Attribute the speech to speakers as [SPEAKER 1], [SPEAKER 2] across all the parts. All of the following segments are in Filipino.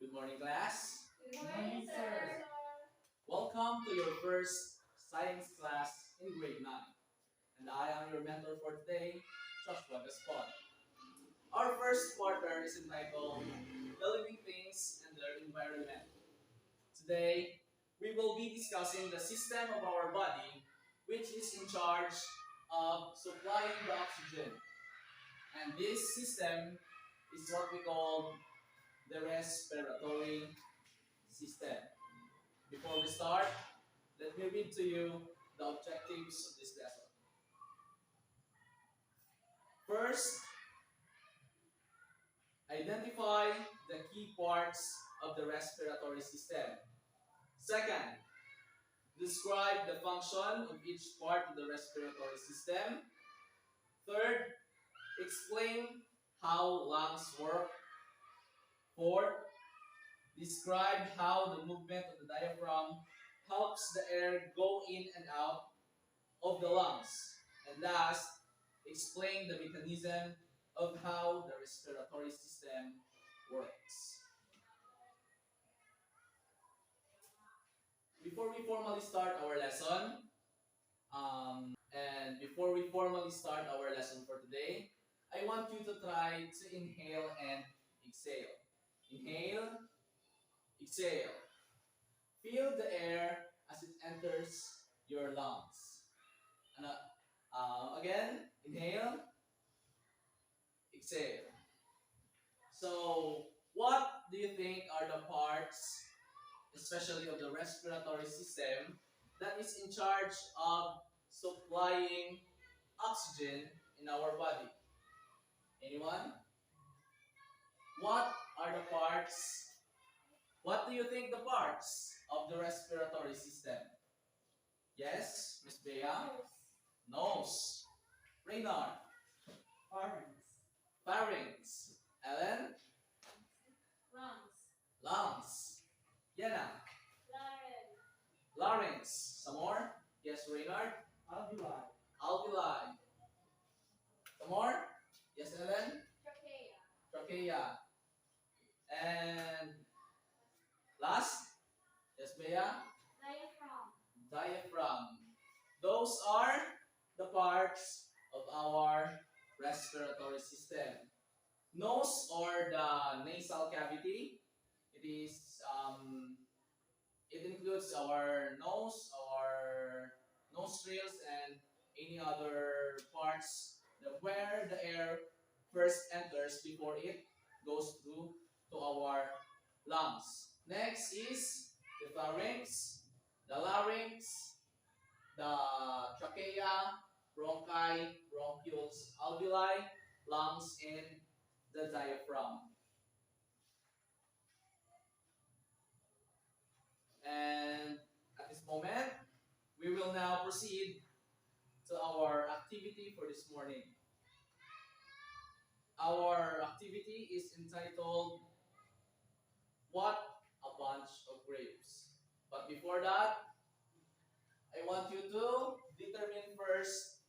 [SPEAKER 1] Good morning, class.
[SPEAKER 2] Good morning, sir.
[SPEAKER 1] Welcome to your first science class in grade 9. And I am your mentor for today, Joshua Gaspar. Our first quarter is entitled The Living Things and Their Environment. Today, we will be discussing the system of our body, which is in charge of supplying the oxygen. And this system is what we call the respiratory system. Before we start, let me read to you the objectives of this lesson. First, identify the key parts of the respiratory system. Second, describe the function of each part of the respiratory system. Third, explain how lungs work. Fourth, describe how the movement of the diaphragm helps the air go in and out of the lungs. And last, explain the mechanism of how the respiratory system works. Before we formally start our lesson, for today, I want you to try to inhale and exhale. Inhale, exhale. Feel the air as it enters your lungs. And again, inhale, exhale. So, what do you think are the parts, especially of the respiratory system, that is in charge of supplying oxygen in our body? Anyone? What are the parts? What do you think the parts of the respiratory system? Yes, Miss Bea? Nose. Reynard?
[SPEAKER 2] Pharynx.
[SPEAKER 1] Pharynx. Ellen?
[SPEAKER 2] Lungs.
[SPEAKER 1] Lungs. Yana?
[SPEAKER 2] Larynx.
[SPEAKER 1] Larynx. Some more? Yes, Reynard?
[SPEAKER 2] Alveoli.
[SPEAKER 1] Alveoli. Some more? Yes, Ellen?
[SPEAKER 2] Trachea.
[SPEAKER 1] Trachea. And last? Yes, Bea?
[SPEAKER 2] Diaphragm.
[SPEAKER 1] Diaphragm. Those are the parts of our respiratory system. Nose, or the nasal cavity, it includes our nose, our nostrils, and any other parts where the air first enters before it goes through to our lungs. Next is the pharynx, the larynx, the trachea, bronchi, bronchioles, alveoli, lungs, and the diaphragm. And at this moment, we will now proceed to our activity for this morning. Our activity is entitled What a Bunch of Grapes. But before that, I want you to determine first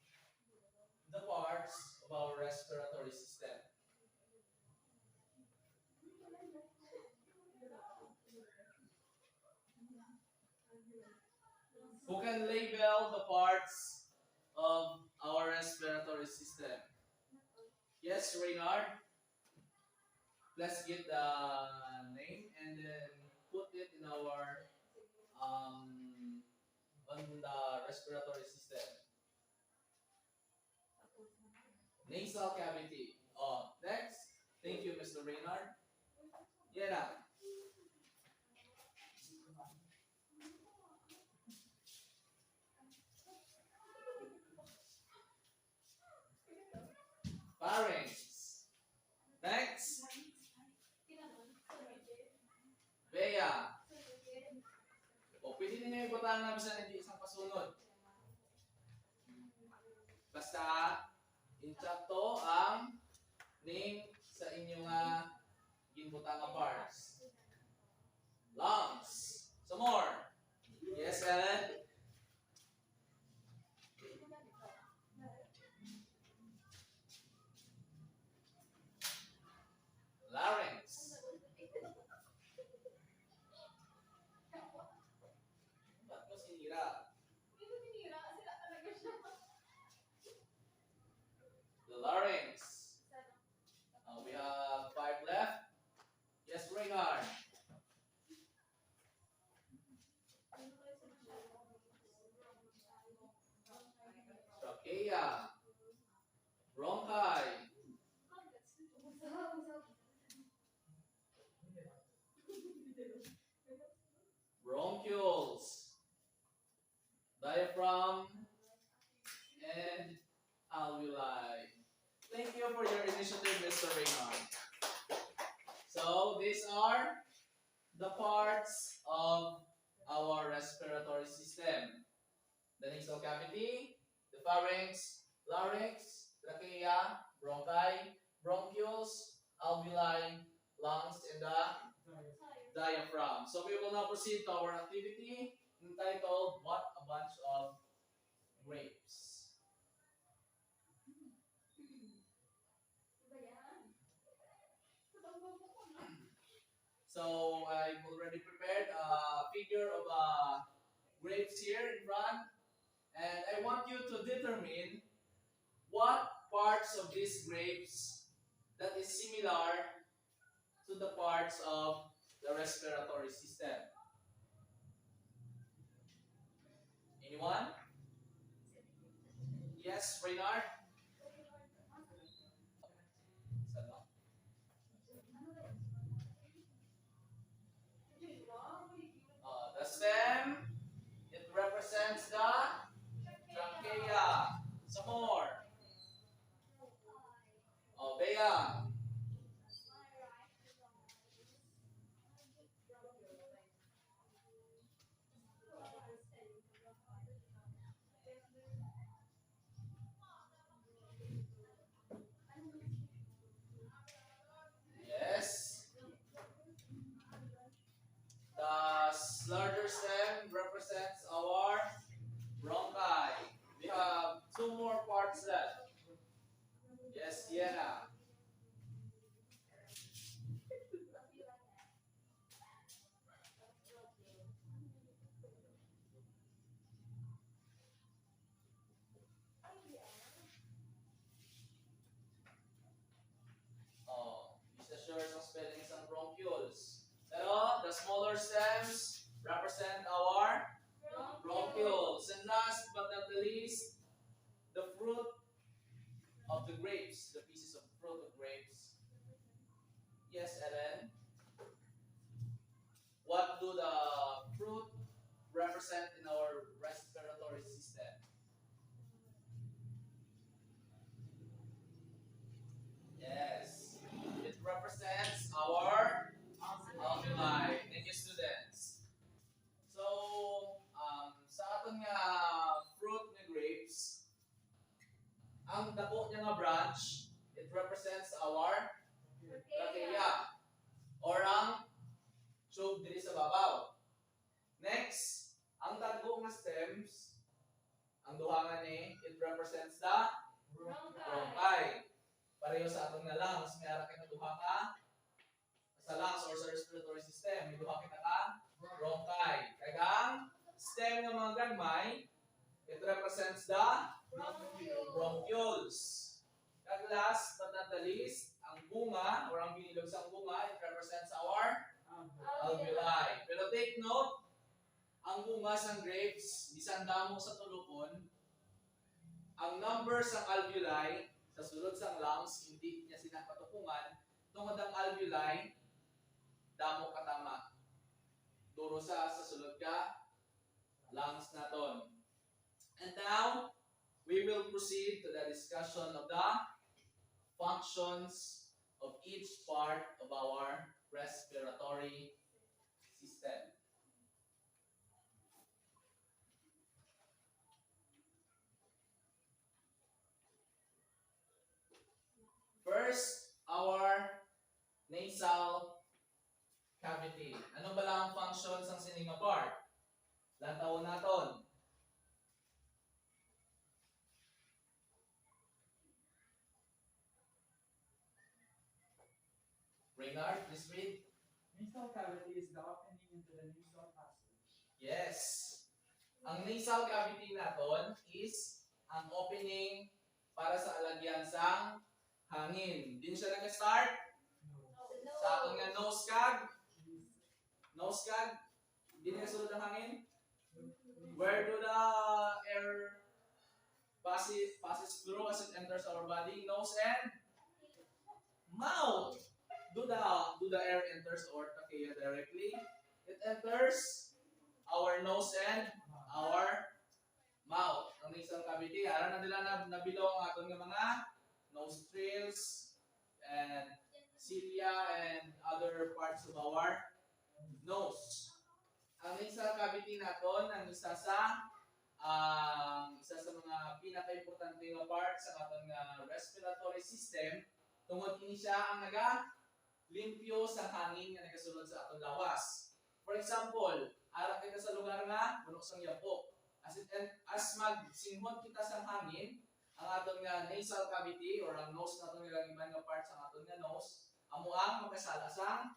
[SPEAKER 1] the parts of our respiratory system. Who can label the parts of our respiratory system? Yes, Reynard. Let's get the name and then put it in our on the respiratory system. Nasal cavity. Oh, next. Thank you, Mr. Reynard. Yeah. Pharynx. Next. Bea. O, pwede ninyo ibutang na bisan hindi isang pasunod. Basta, insakto ang name sa inyong ginbutang parts. Lungs. Some more. Yes, Ellen? Larynx. alveoli. Thank you for your initiative, Mr. Raymond. So these are the parts of our respiratory system. The nasal cavity, the pharynx, larynx, trachea, bronchi, bronchioles, alveoli, lungs, and the diaphragm. So we will now proceed to our activity entitled What a Bunch of Grapes. So I've already prepared a figure of grapes here in front, and I want you to determine what parts of these grapes that is similar to the parts of the respiratory system. Anyone? Yes, Reynard? The stem, it represents the trachea. Some more. Bea. Yes. The larger stem represents our bronchi. We have two more parts left. Yes, Sienna. Bisa sure sa spelling ng bronchioles. Pero the smaller stems represent our bronchioles. And last but not the least, the fruit of the grapes, the pieces of fruit of grapes. Yes, Ellen. What do the fruit represent in our respiratory system? Yes, it represents our alveoli. Thank you, students. So, sa aton nga fruit nga grapes, ang dako niya nga branch, it represents our trachea or ang tube diri sa babaw. Next, ang dagko nga stems, ang duha nga ni, it represents the bronchi. Pareho sa aton nga lungs, may ara kay duha ka sa lungs or sa respiratory system, may duha kita ka bronchi. Kaya ang stem ng mga gagmay, it represents the bronchioles. Kag last but not the least, ang bunga or ang binilog sa bunga, it represents our alveoli. Pero take note, ang bunga sa grapes, bisan damo sa tulupon, ang number sa alveoli sa sulod sa lungs, hindi niya sinapatukungan, tungod ang alveoli, damo katama. Duro sa sulod ka, lungs naton. And now, we will proceed to the discussion of the functions of each part of our respiratory system. First, our nasal cavity. Ano ba lang ang functions ng sininga part? Lantawon naton. Reynard, please read.
[SPEAKER 2] Nasal cavity is the opening into the nasal passage.
[SPEAKER 1] Yes. Ang nasal cavity naton is ang opening para sa alagyan sang hangin. Din siya nag-start sa atong nga nose cag. Nose cag. Din nga sulod ang hangin. Where do the air passes through as it enters our body? Nose and mouth. Do the air enters our trachea directly? It enters our nose and our mouth. Ang nasal cavity, ara na nila nabilong ang aton nga mga our nose. Ang nasal cavity naton ang isa sa mga pinaka-importante nga part sa aton nga respiratory system tungod kini siya ang limpyo sa hangin nga nagasulod sa atong lawas. For example, ara kita sa lugar nga puno sang yapo. As magsinghot kita sa hangin, ang aton nga nasal cavity or ang nose naton nga iban nga part sa aton nga nose, amo ang makasala sang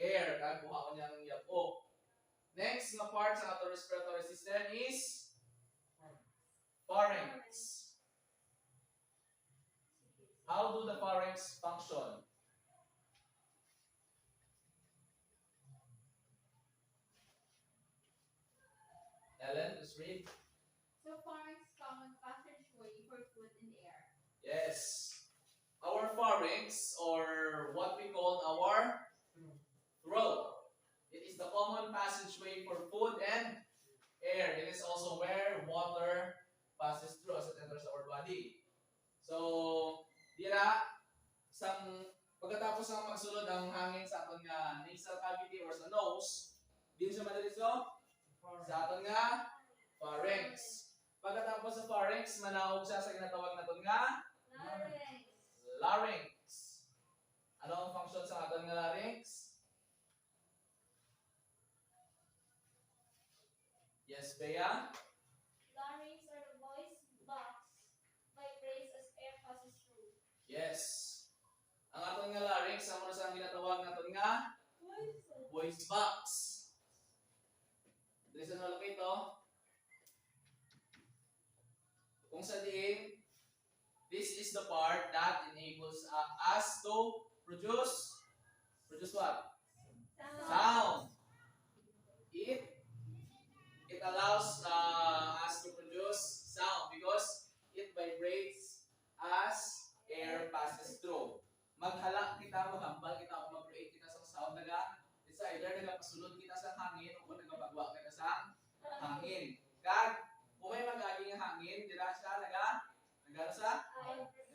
[SPEAKER 1] air kag buhaon niya ang yapo. Next nga part sa aton respiratory system is pharynx. How do the pharynx function? Ellen, let's read.
[SPEAKER 3] So pharynx common passageway for food and air.
[SPEAKER 1] Yes. Our pharynx, or what we call our throat, it is the common passageway for food and air. It is also where water passes through as it enters our body. So, dira, pagkatapos ng magsulod ang hangin sa aton nga nasal cavity or sa nose, din siya madaliso sa aton nga pharynx. Pagkatapos sa pharynx, manawag siya sa ginatawag naton nga larynx. Ano ang function sa aton nga larynx? Yes, Bea?
[SPEAKER 3] Larynx or the voice box vibrates as air passes through.
[SPEAKER 1] Yes. Ang aton nga larynx, amo na sa ginatawag naton nga voice box. Listen na lang ito. Kung sa diin, this is the part that enables us to produce what? Sound. It allows us to produce sound because it vibrates as air passes through. Maghala kita, maghambal kita, o mag-create kita sa sound it's either nagapasulod kita sa hangin o nagapagwa kita sa hangin. Kag kung may magaging hangin, dira siya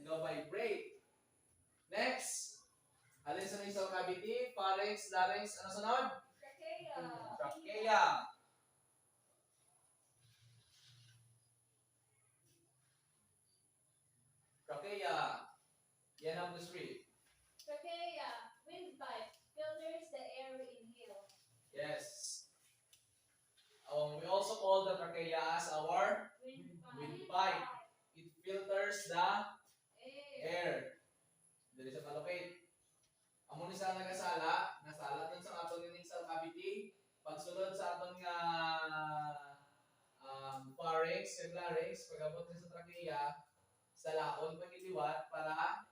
[SPEAKER 1] nag-vibrate. Next, alin sa nasal cavity, pharynx, larynx, ano sunod? Trachea. Trachea. Yan ang read.
[SPEAKER 3] Trachea, windpipe, filters the air we inhale.
[SPEAKER 1] Yes. We also call the trachea as our windpipe. It filters the air. Dili siya malupit. Amo ni sa nagasala, nasala dun sa aton nga nasal cavity, pagsulod sa aton nga pharynx and larynx, pagabot sa trachea, sa laon pagiliwat para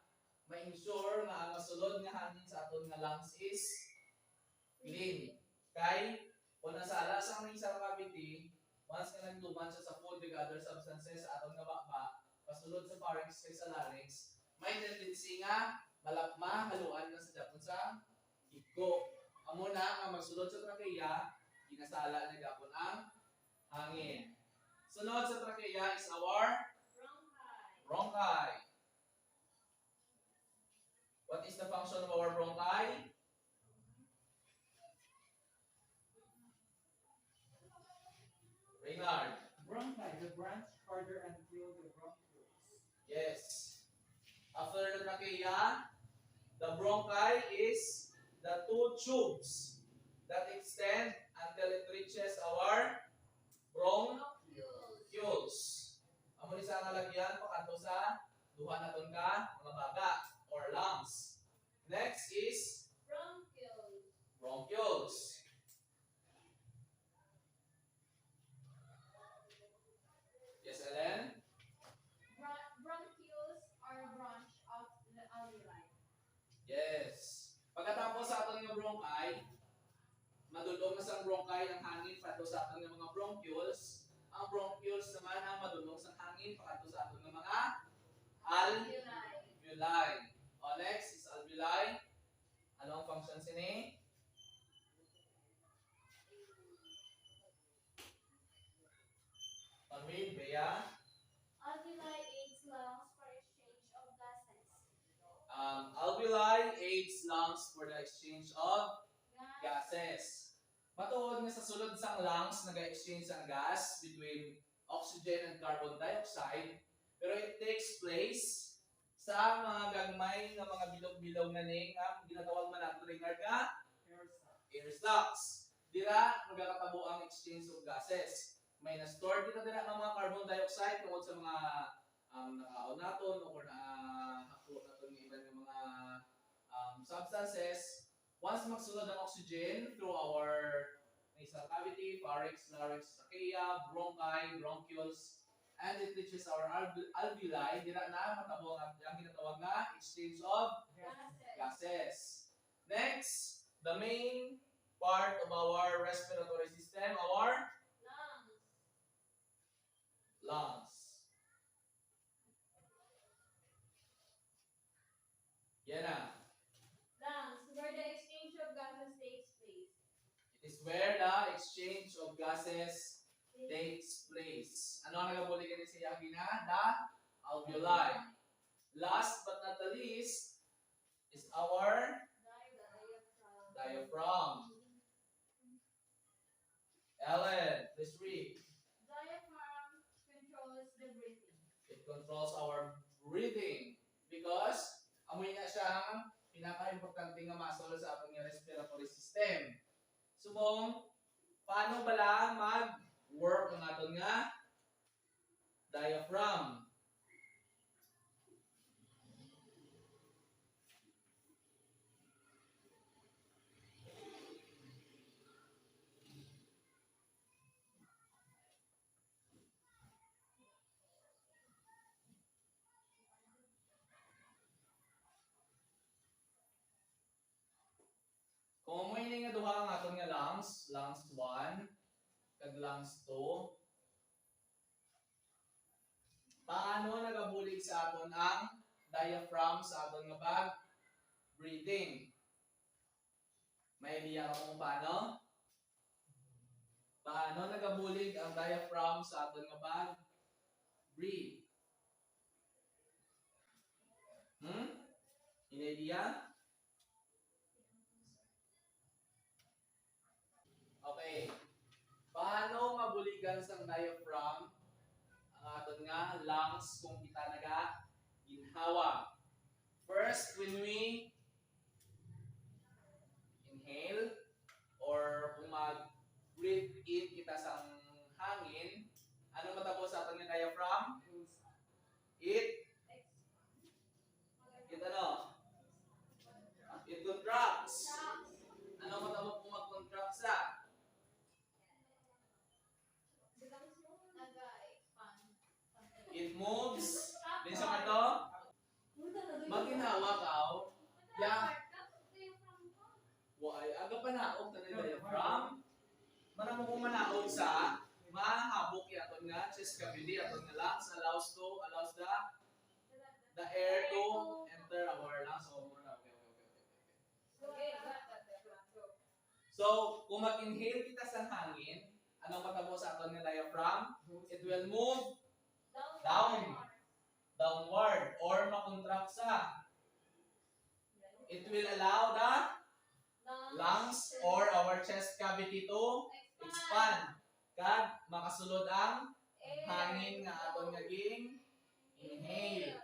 [SPEAKER 1] ma-ensure nga ang masulod nga hangin sa aton nga lungs is clean. Kay kung nasala sa nasal cavity, once nga nagtuman siya sa food with other substances sa aton nga bakba, pasulod sa pharynx kay sa larynx, may tendency nga haluan na sa dapon sa iko. Amo na ang magsulod sa trachea, ginasala na gapon ang hangin. Sunod sa trachea is our bronchi. What is the function of our bronchi? Reynard.
[SPEAKER 2] Bronchi, the branch harder and fill the bronchioles.
[SPEAKER 1] Yes. After the trachea, the bronchi is the two tubes that extend until it reaches our bronchioles. Amo ni sa nalagyan pakanto sa duha naton ka mga baga or lungs. Next is bronchioles. Yes, Ellen?
[SPEAKER 3] Bronchioles are a branch of the alveoli.
[SPEAKER 1] Yes. Pagkatapos sa aton nga bronchi, madulong na sa bronchi ang hangin padto sa aton nga mga bronchioles. Ang bronchioles naman ang madulong sa hangin padto sa aton nga mga alveoli. Next is alveoli. Ano ang function sini? Read, Bea.
[SPEAKER 3] Alveoli aids lungs for exchange of gases.
[SPEAKER 1] Alveoli aids lungs for the exchange of gases. Matuod nga sa sulod sang lungs nag-exchange ang gas between oxygen and carbon dioxide, pero it takes place sa mga gagmay nga mga bilog-bilog na ning nga ginatawag man nato ring nga air sacs. Dira magkakatabo ang exchange of gases. May na-store dito dira ng mga carbon dioxide tungod sa mga nakaon naton o kung hako naton ng iban nga mga substances. Once magsulod ang oxygen through our nasal cavity, pharynx, larynx, trachea, bronchi, bronchioles, and it reaches our alveoli, dira na matabo ang ginatawag nga exchange of gases. Next, the main part of our respiratory system, our lungs. Yan na.
[SPEAKER 3] Lungs, where the exchange of gases takes place.
[SPEAKER 1] It is where the exchange of gases takes place. Ano ang nagabuligan ni siya gina? The alveoli. Last but not the least is our diaphragm. Ellen, please read.
[SPEAKER 3] Diaphragm controls the breathing.
[SPEAKER 1] It controls our breathing because amoy na siya ang pinaka-importante nga muscle sa atong respiratory system. Subong, paano bala mag-work ang aton nga diaphragm? Kung may nga duha ang aton nga lungs, lungs 1 kag lungs 2, paano nagabulig sa aton ang diaphragm sa aton nga pag-breathing? May idea ka kung paano? Paano nagabulig ang diaphragm sa aton nga pag-breathe? Any idea? Okay. Paano mabuligan sa diaphragm ang aton nga lungs kung kita naga ginhawa? First, when we inhale or kung mag-breathe in kita sa hangin, ano matapos sa aton nga diaphragm? It ano? It contracts. Ano matapos kung mag-contract sa? It moves. Din sa kato? Maginhawa ka. Ya. Why? Aga pa naog na diaphragm. Manamo kung manaog sa mahabok yaton nga chest cavity aton nga lungs allows the air to enter our lungs. Okay. So, kung mag-inhale kita sa hangin, anong matabo sa aton nga diaphragm? It will move downward or makontract sa. It will allow the lungs or our chest cavity to expand. Kag makasulod ang hangin nga aton nga ging inhale.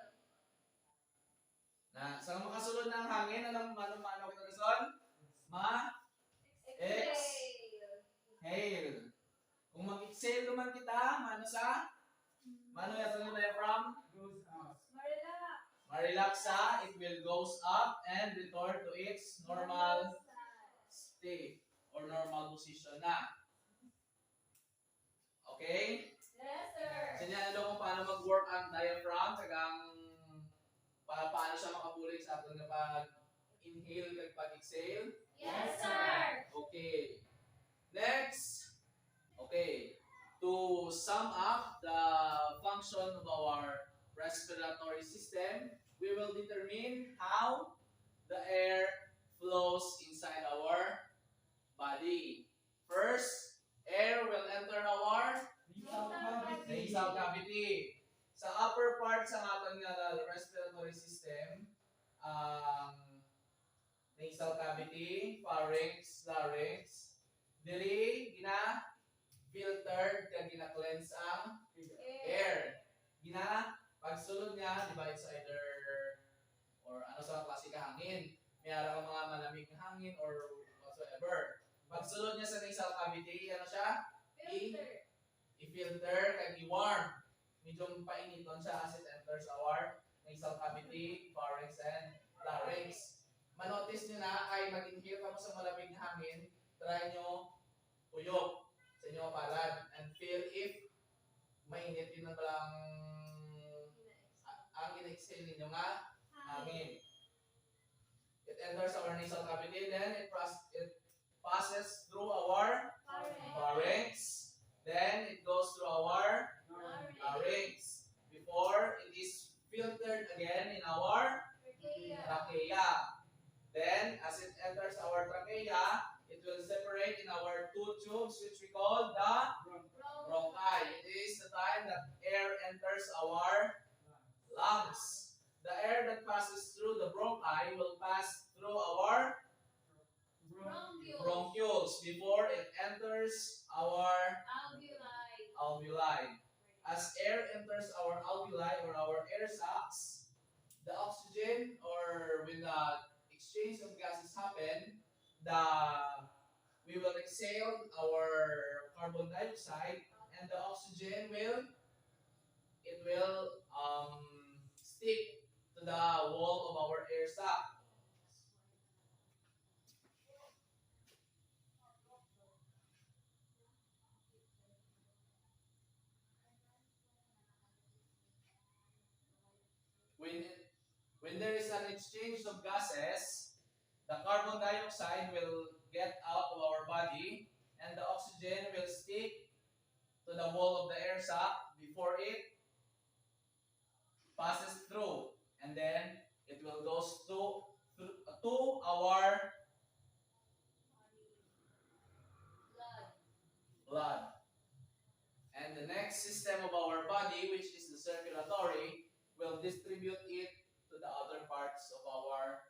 [SPEAKER 1] Na sa makasulod ng hangin anong mano kita rason? Exhale. Kung mag-exhale naman kita, mano yato yung diaphragm?
[SPEAKER 2] Goes out.
[SPEAKER 1] Ma-relax sa, it will goes up and return to its normal state or normal position na. Okay?
[SPEAKER 3] Yes, sir.
[SPEAKER 1] Sinyan na kung paano mag-work ang diaphragm, kagang paano siya makabulig sa aton nga pag-inhale kag pag-exhale.
[SPEAKER 3] Yes, sir.
[SPEAKER 1] Okay. Next. Okay. To sum up the function of our respiratory system, we will determine how the air flows inside our body. First, air will enter our nasal cavity. Sa upper part sa aton nga respiratory system, ang nasal cavity, pharynx, larynx. Dili gina filtered kag gina cleanse ang air. Gina pagsulod niya, di ba, it's either or ano sa klase ka hangin. May ara ka mga malamig na hangin or whatsoever. Pagsulod niya sa nasal cavity, ano siya? I-filter kag i-warm. Medyo painiton siya as it enters our nasal cavity, pharynx, and larynx. Manotice nyo na ay mag-inhale ka mo sa malamig na hangin, try nyo uyok sa inyong palad and feel if mainit yun na palang ang in-exhale ninyo nga hangin. It enters our nasal cavity, then it passes through our pharynx, then it goes through our larynx before it is filtered again in our trachea. Then, as it enters our trachea, it will separate in our two tubes, which we call the bronchi. It is the time that air enters our lungs. The air that passes through the bronchi will pass through our bronchioles before it enters our alveoli. As air enters our alveoli or our air sacs, the oxygen, or when the exchange of gases happen, we will exhale our carbon dioxide, and the oxygen will stick to the wall of our air sac. When when there is an exchange of gases, the carbon dioxide will get out of our body, and the oxygen will stick to the wall of the air sac before it passes through, and then it will go to our blood. And the next system of our body, which is the circulatory, will distribute it to the other parts of our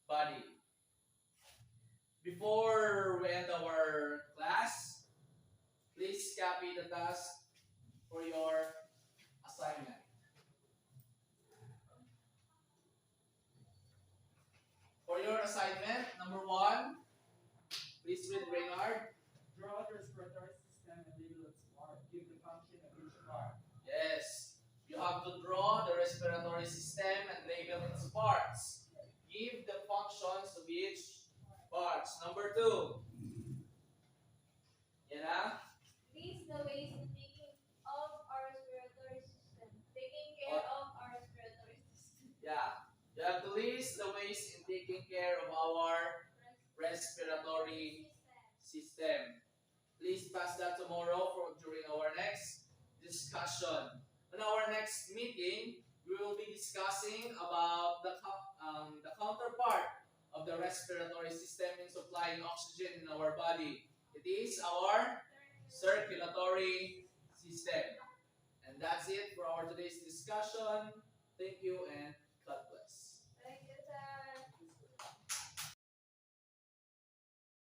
[SPEAKER 1] body. Before we end our class, please copy the task for your assignment. For your assignment, number 1, please read Reynard.
[SPEAKER 2] Draw the respiratory system and label its part. Give the function of each part.
[SPEAKER 1] Yes, you have to draw the respiratory system and label its parts. Give the functions of each parts. Number 2. Yan na?
[SPEAKER 3] List the ways in taking of our respiratory system. Taking care of our respiratory system.
[SPEAKER 1] Yeah. You have to list the ways in taking care of our respiratory system. Please pass that tomorrow during our next discussion. In our next meeting, we will be discussing about the counterpart of the respiratory system in supplying oxygen in our body. It is our circulatory system. And that's it for our today's discussion. Thank you and